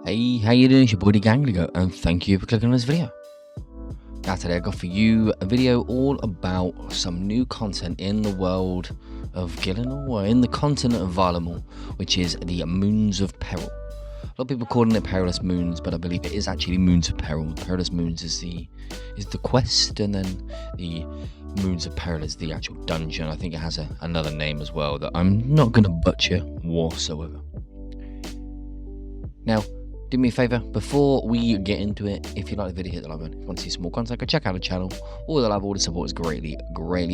Hey, how you doing? It's your boy jhgamingltd, and thank you for clicking on this video. Now today I got for you a video all about some new content in the world of Gillinor, or in the continent of Valamor, which is the Moons of Peril. A lot of people calling it Perilous Moons, but I believe it is actually Moons of Peril. Perilous Moons is the quest, and then the Moons of Peril is the actual dungeon. I think it has another name as well that I'm not going to butcher whatsoever. Now, do me a favour, before we get into it, if you like the video, hit the like button. If you want to see some more content, go check out the channel. All the love, all the support is greatly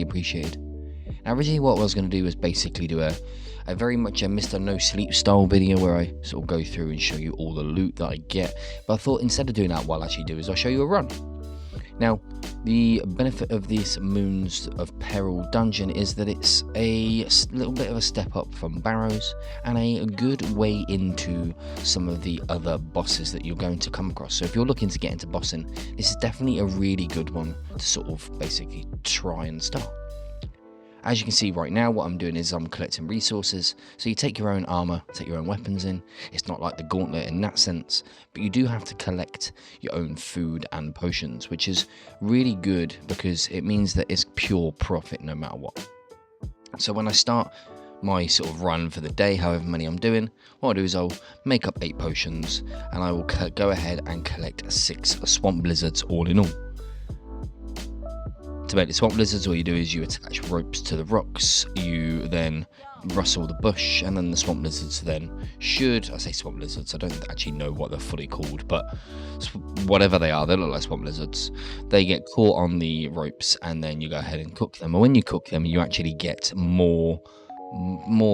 appreciated. Now, originally what I was going to do was basically do a very much a Mr. No Sleep style video where I sort of go through and show you all the loot that I get. But I thought instead of doing that, what I'll actually do is I'll show you a run. Now, the benefit of this Moons of Peril dungeon is that it's a little bit of a step up from Barrows and a good way into some of the other bosses that you're going to come across. So if you're looking to get into bossing, this is definitely a really good one to sort of basically try and start. As you can see right now, what I'm doing is I'm collecting resources. So you take your own armor, take your own weapons in. It's not like the gauntlet in that sense, but you do have to collect your own food and potions, which is really good because it means that it's pure profit no matter what. So when I start my sort of run for the day, however many I'm doing, what I'll do is I'll make up 8 potions and I will go ahead and collect 6 swamp blizzards all in all. To make the swamp blizzards, all you do is you attach ropes to the rocks, you then rustle the bush, and then the swamp blizzards then should, I say swamp blizzards, I don't actually know what they're fully called, but whatever they are, they look like swamp blizzards. They get caught on the ropes and then you go ahead and cook them. And when you cook them, you actually get more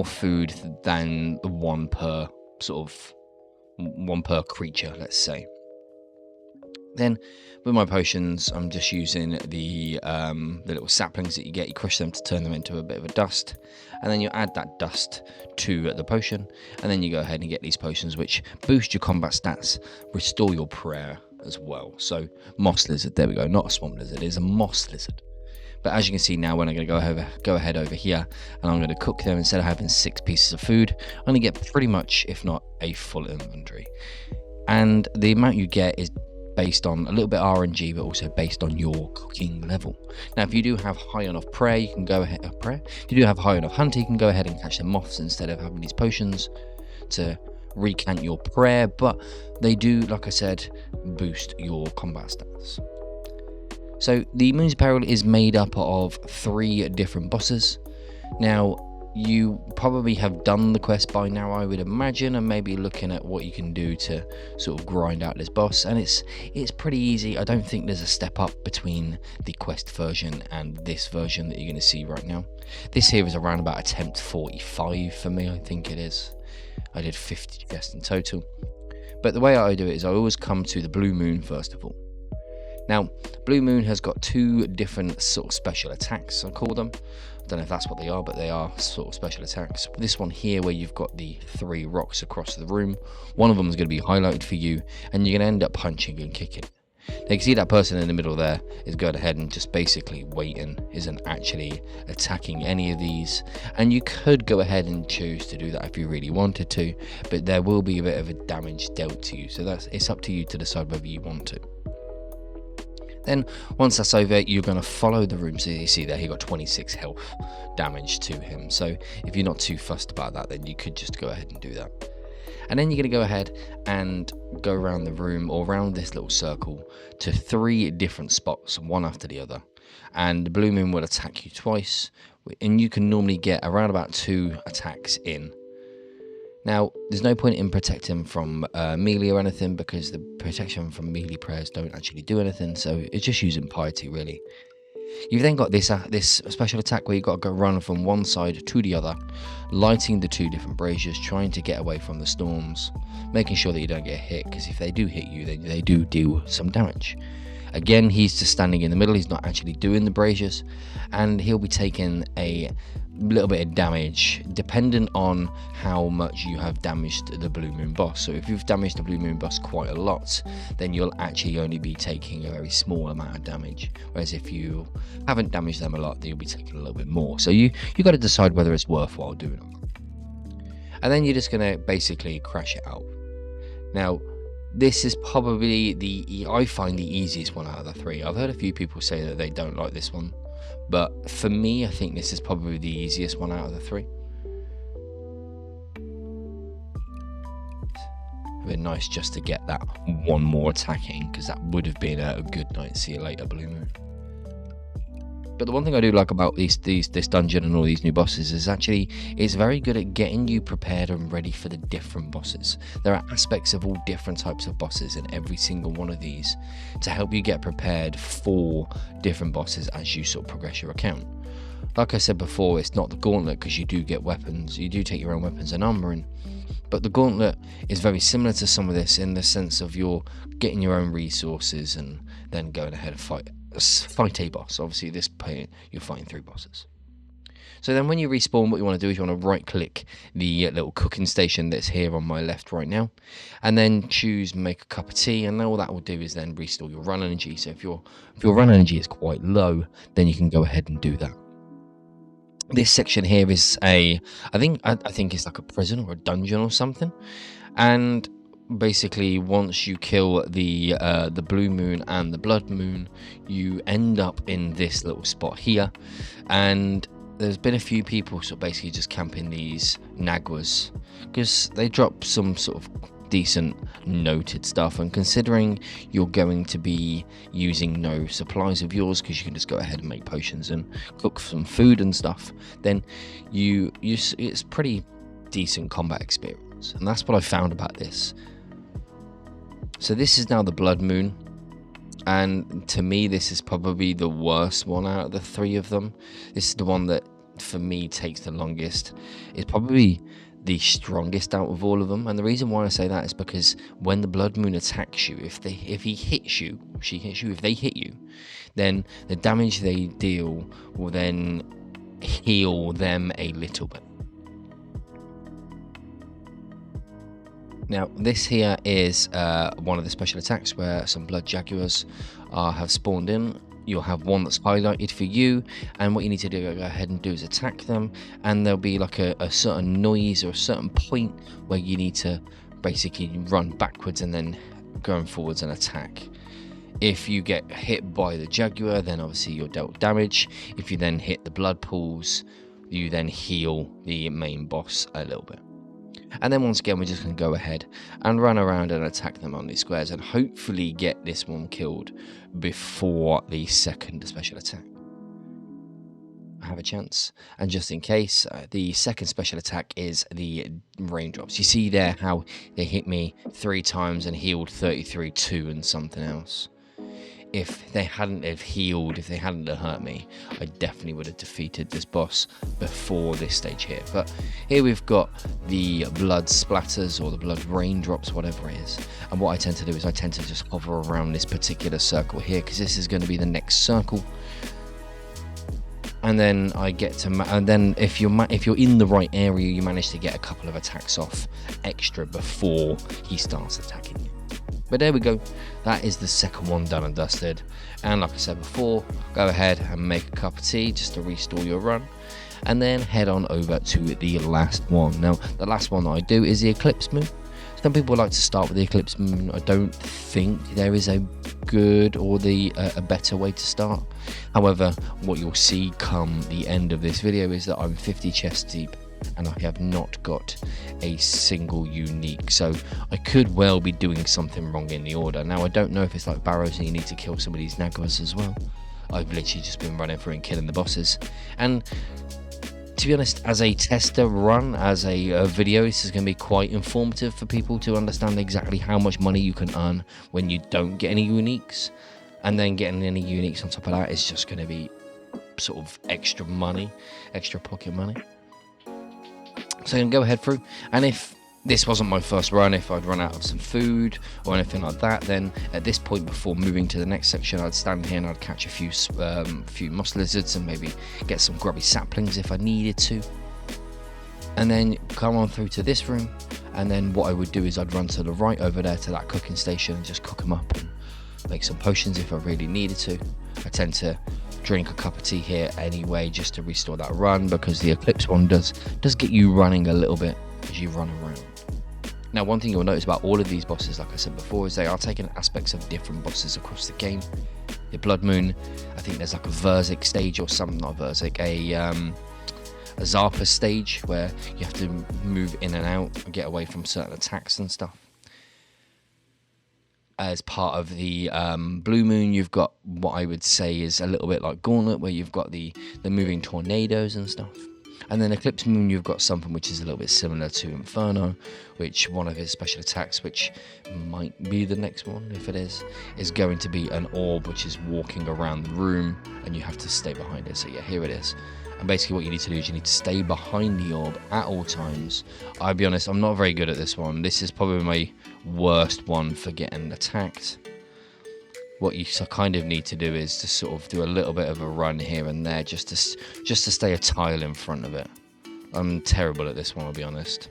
food than one per creature, let's say. Then with my potions, I'm just using the little saplings that you get. You crush them to turn them into a bit of a dust, and then you add that dust to the potion, and then you go ahead and get these potions which boost your combat stats, restore your prayer as well. So moss lizard, there we go, not a swamp lizard, it is a moss lizard. But as you can see now, when I'm going to go ahead over here and I'm going to cook them, instead of having 6 pieces of food, I'm going to get pretty much, if not a full inventory. And the amount you get is based on a little bit RNG, but also based on your cooking level. Now, if you do have high enough prayer, you can go ahead. If you do have high enough hunter, you can go ahead and catch the moths instead of having these potions to recant your prayer. But they do, like I said, boost your combat stats. So the Moons of Peril is made up of 3 different bosses. Now, you probably have done the quest by now, I would imagine, and maybe looking at what you can do to sort of grind out this boss, and it's pretty easy. I don't think there's a step up between the quest version and this version that you're going to see right now. This here is around about attempt 45 for me, I think it is. I did 50 quests in total, but the way I do it is I always come to the Blue Moon first of all. Now, Blue Moon has got 2 different sort of special attacks, I call them. I don't know if that's what they are, but they are sort of special attacks. This one here, where you've got the 3 rocks across the room, one of them is going to be highlighted for you, and you're going to end up punching and kicking. Now you can see that person in the middle there is going ahead and just basically waiting, isn't actually attacking any of these. And you could go ahead and choose to do that if you really wanted to, but there will be a bit of a damage dealt to you. So it's up to you to decide whether you want to. Then once that's over, you're going to follow the room. So you see there, he got 26 health damage to him. So if you're not too fussed about that, then you could just go ahead and do that. And then you're going to go ahead and go around the room, or around this little circle, to 3 different spots, one after the other. And the Blue Moon will attack you twice, and you can normally get around about 2 attacks in. Now, there's no point in protecting from melee or anything, because the protection from melee prayers don't actually do anything, so it's just using piety, really. You've then got this special attack where you've got to go run from one side to the other, lighting the 2 different braziers, trying to get away from the storms, making sure that you don't get hit, because if they do hit you, then they do deal some damage. Again, he's just standing in the middle, he's not actually doing the braziers, and he'll be taking a little bit of damage dependent on how much you have damaged the Blue Moon boss. So if you've damaged the Blue Moon boss quite a lot, then you'll actually only be taking a very small amount of damage, whereas if you haven't damaged them a lot, then you'll be taking a little bit more. So you got to decide whether it's worthwhile doing or not. And then you're just going to basically crash it out. Now, This is probably I find the easiest one out of the three. I've heard a few people say that they don't like this one, but for me, I think this is probably the easiest one out of the three. It'd been nice just to get that one more attacking, because that would have been a good night. See you later, Blue Moon. But the one thing I do like about this dungeon and all these new bosses is actually it's very good at getting you prepared and ready for the different bosses. There are aspects of all different types of bosses in every single one of these to help you get prepared for different bosses as you sort of progress your account. Like I said before, it's not the gauntlet, because you do get weapons, you do take your own weapons and armor in. But the gauntlet is very similar to some of this in the sense of you're getting your own resources and then going ahead and fight a boss. Obviously this point you're fighting 3 bosses. So then when you respawn, what you want to do is you want to right click the little cooking station that's here on my left right now, and then choose make a cup of tea, and all that will do is then restore your run energy. So if your run energy is quite low, then you can go ahead and do that. This section here is I think it's like a prison or a dungeon or something, and basically once you kill the Blue Moon and the Blood Moon, you end up in this little spot here, and there's been a few people sort of basically just camping these Naguas because they drop some sort of decent noted stuff, and considering you're going to be using no supplies of yours because you can just go ahead and make potions and cook some food and stuff, then it's pretty decent combat experience, and that's what I found about this. So this is now the Blood Moon, and to me this is probably the worst one out of the 3 of them. This is the one that for me takes the longest. It's probably the strongest out of all of them, and the reason why I say that is because when the Blood Moon attacks you, if they hit you, then the damage they deal will then heal them a little bit. Now this here is one of the special attacks where some blood jaguars have spawned in. You'll have one that's highlighted for you, and what you need to do, go ahead and do is attack them, and there'll be like a certain noise or a certain point where you need to basically run backwards and then going forwards and attack. If you get hit by the jaguar, then obviously you're dealt damage. If you then hit the blood pools, you then heal the main boss a little bit. And then once again, we're just going to go ahead and run around and attack them on these squares and hopefully get this one killed before the second special attack. I have a chance. And just in case, the second special attack is the raindrops. You see there how they hit me 3 times and healed 33, 2 and something else. If they hadn't have healed, if they hadn't have hurt me, I definitely would have defeated this boss before this stage here. But here we've got the blood splatters or the blood raindrops, whatever it is. And what I tend to do is I tend to just hover around this particular circle here, because this is going to be the next circle. And then I get to, and then if you're in the right area, you manage to get a couple of attacks off extra before he starts attacking you. But there we go, that is the second one done and dusted. And like I said before, go ahead and make a cup of tea just to restore your run, and then head on over to the last one. Now the last one that I do is the Eclipse Moon. Some people like to start with the Eclipse Moon. I don't think there is a good or a better way to start. However, what you'll see come the end of this video is that I'm 50 chests deep and I have not got a single unique, so I could well be doing something wrong in the order. Now I don't know if it's like Barrows and you need to kill some of these Naguas as well. I've literally just been running through and killing the bosses, and to be honest, as a tester run, as a video, this is going to be quite informative for people to understand exactly how much money you can earn when you don't get any uniques, and then getting any uniques on top of that is just going to be sort of extra money, extra pocket money. So I can go ahead through, and if this wasn't my first run, if I'd run out of some food or anything like that, then at this point before moving to the next section, I'd stand here and I'd catch a few moss lizards and maybe get some grubby saplings if I needed to, and then come on through to this room. And then what I would do is I'd run to the right over there to that cooking station and just cook them up and make some potions if I really needed to. I tend to drink a cup of tea here anyway just to restore that run, because the Eclipse one does get you running a little bit as you run around. Now, one thing you'll notice about all of these bosses, like I said before, is they are taking aspects of different bosses across the game. The Blood Moon, I think there's like a Verzik stage or something, not Verzik, a Zarpa stage where you have to move in and out and get away from certain attacks and stuff. As part of the Blue Moon, you've got what I would say is a little bit like Gauntlet, where you've got the moving tornadoes and stuff. And then Eclipse Moon, you've got something which is a little bit similar to Inferno, which one of his special attacks, which might be the next one if it is going to be an orb which is walking around the room and you have to stay behind it. So yeah, here it is. And basically what you need to do is you need to stay behind the orb at all times. I'll be honest, I'm not very good at this one. This is probably my worst one for getting attacked. What you kind of need to do is to sort of do a little bit of a run here and there just to stay a tile in front of it. I'm terrible at this one, I'll be honest.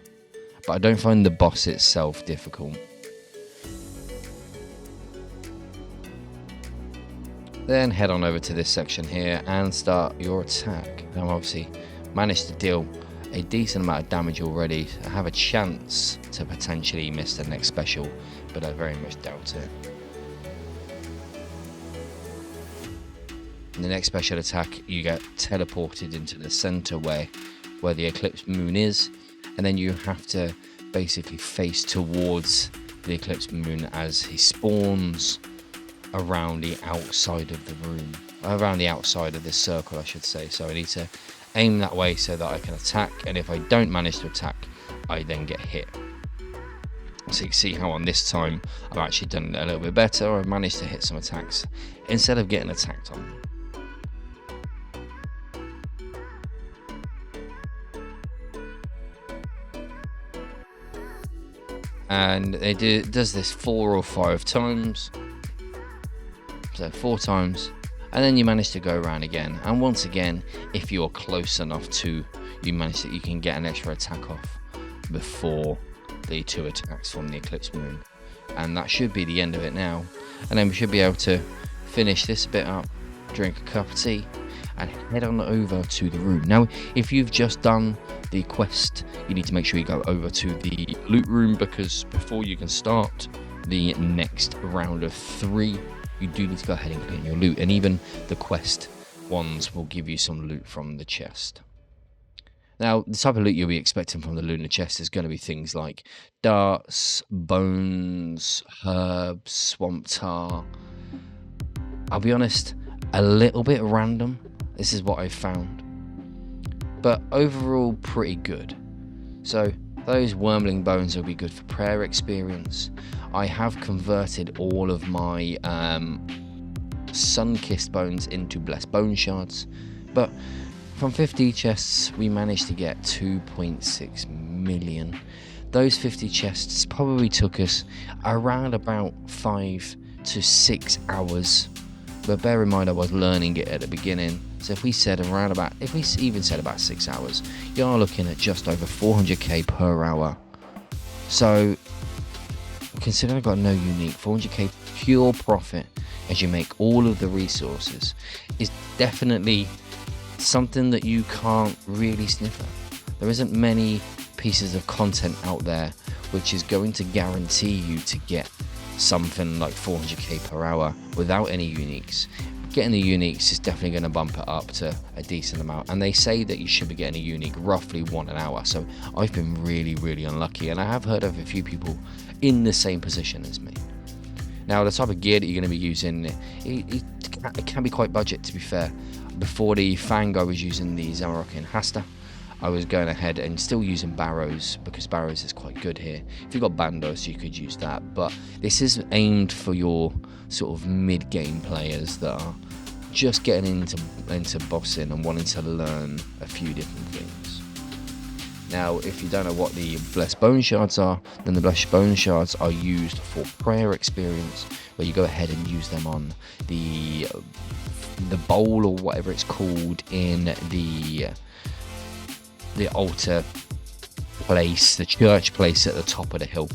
But I don't find the boss itself difficult. Then head on over to this section here and start your attack. Now obviously managed to deal a decent amount of damage already. I have a chance to potentially miss the next special, but I very much doubt it. In the next special attack, you get teleported into the center where the Eclipse Moon is, and then you have to basically face towards the Eclipse Moon as he spawns around the outside of the room, around the outside of this circle, I should say. So I need to aim that way so that I can attack, and if I don't manage to attack, I then get hit. So you can see how on this time I've actually done it a little bit better. I've managed to hit some attacks instead of getting attacked on. And it does this 4 or 5 times. So 4 times. And then you manage to go around again. And once again, if you're close enough to, you can get an extra attack off before the 2 attacks from the Eclipse Moon. And that should be the end of it now. And then we should be able to finish this bit up, drink a cup of tea, and head on over to the room. Now, if you've just done the quest, you need to make sure you go over to the loot room, because before you can start the next round of 3, you do need to go ahead and clean your loot, and even the quest ones will give you some loot from the chest. Now, the type of loot you'll be expecting from the Lunar chest is going to be things like darts, bones, herbs, swamp tar. I'll be honest, a little bit random. This is what I've found, but overall pretty good. So those wormling bones will be good for prayer experience. I have converted all of my sun-kissed bones into blessed bone shards, but from 50 chests we managed to get 2.6 million. Those 50 chests probably took us around about 5 to 6 hours, but bear in mind I was learning it at the beginning. So if we even said about 6 hours, you are looking at just over 400k per hour. So considering I've got no unique, 400k pure profit as you make all of the resources is definitely something that you can't really sniff at. There isn't many pieces of content out there which is going to guarantee you to get something like 400k per hour without any uniques. Getting the uniques is definitely going to bump it up to a decent amount, and they say that you should be getting a unique roughly 1 an hour. So I've been really unlucky, and I have heard of a few people in the same position as me. Now, the type of gear that you're going to be using, it can be quite budget, to be fair. Before the Fang, I was using the Zamorak Hasta. I was going ahead and still using Barrows, because Barrows is quite good here. If you've got Bandos, you could use that, but this is aimed for your sort of mid-game players that are just getting into bossing and wanting to learn a few different things. Now, if you don't know what the Blessed Bone Shards are, then the Blessed Bone Shards are used for prayer experience, where you go ahead and use them on the bowl or whatever it's called in the altar place, the church place at the top of the hill.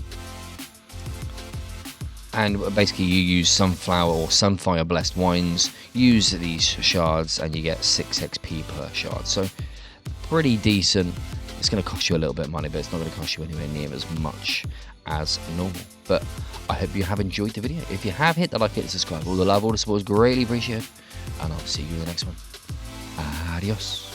And basically you use sunflower or sunfire blessed wines, use these shards, and you get 6 XP per shard. So pretty decent It's going to cost you a little bit of money, but it's not going to cost you anywhere near as much as normal. But I hope you have enjoyed the video. If you have, hit the like, hit the subscribe. All the love, all the support is greatly appreciated, and I'll see you in the next one. Adios.